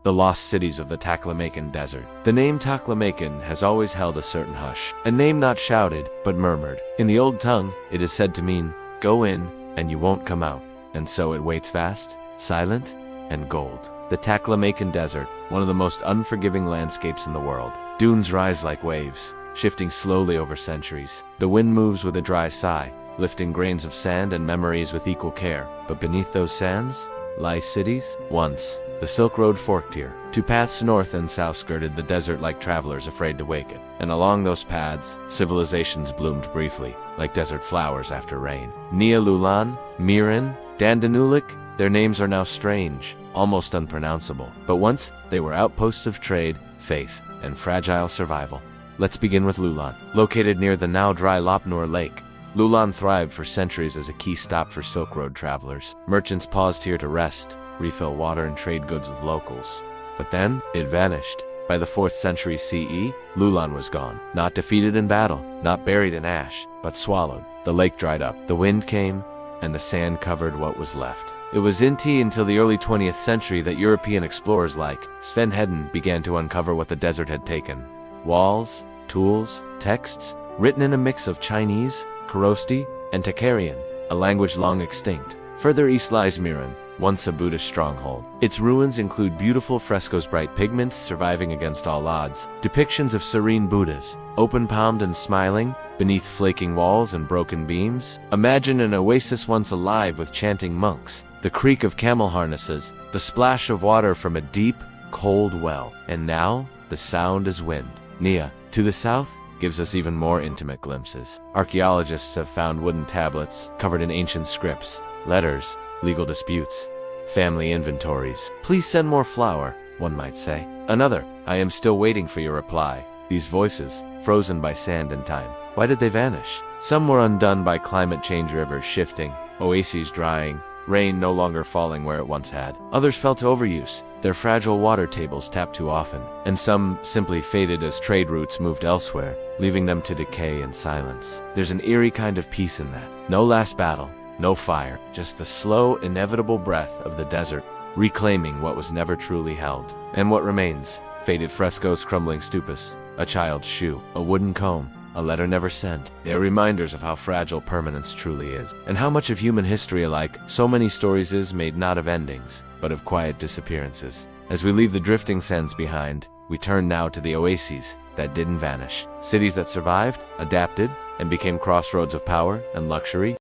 the lost cities of the Taklamakan desert. The name Taklamakan has always held a certain hush, a name not shouted, but murmured. In the old tongue, it is said to mean, go in, and you won't come out. And so it waits vast, silent, and gold. The Taklamakan desert, one of the most unforgiving landscapes in the world. Dunes rise like waves, shifting slowly over centuries. The wind moves with a dry sigh, lifting grains of sand and memories with equal care. But beneath those sands lie cities. Once, the Silk Road forked here. Two paths north and south skirted the desert like travelers afraid to wake it. And along those paths, civilizations bloomed briefly, like desert flowers after rain. Nia Lulan, Miran, Dandanulik, their names are now strange, almost unpronounceable. But once, they were outposts of trade, faith, and fragile survival. Let's begin with Lulan. Located near the now dry Lopnor Lake, Lulan thrived for centuries as a key stop for Silk Road travelers. Merchants paused here to rest, refill water, and trade goods with locals. But then, it vanished. By the 4th century CE, Lulan was gone. Not defeated in battle, not buried in ash, but swallowed. The lake dried up, the wind came, and the sand covered what was left. It was until the early 20th century that European explorers like Sven Hedden began to uncover what the desert had taken. Walls, tools, texts, written in a mix of Chinese, Korosti, and Tocharian, a language long extinct. Further east lies Miran, once a Buddhist stronghold. Its ruins include beautiful frescoes, bright pigments surviving against all odds, depictions of serene Buddhas, open-palmed and smiling, beneath flaking walls and broken beams. Imagine an oasis once alive with chanting monks, the creak of camel harnesses, the splash of water from a deep, cold well. And now, the sound is wind. Nia, to the south, gives us even more intimate glimpses. Archaeologists have found wooden tablets covered in ancient scripts, letters, legal disputes, family inventories. Please send more flour, one might say. Another, I am still waiting for your reply. These voices, frozen by sand and time. Why did they vanish? Some were undone by climate change, rivers shifting, oases drying, rain no longer falling where it once had. Others fell to overuse, their fragile water tables tapped too often. And some simply faded as trade routes moved elsewhere, leaving them to decay in silence. There's an eerie kind of peace in that. No last battle, no fire, just the slow, inevitable breath of the desert, reclaiming what was never truly held. And what remains? Faded frescoes, crumbling stupas, a child's shoe, a wooden comb, a letter never sent. They're reminders of how fragile permanence truly is, and how much of human history alike, so many stories is made not of endings, but of quiet disappearances. As we leave the drifting sands behind, we turn now to the oases that didn't vanish. Cities that survived, adapted, and became crossroads of power and luxury.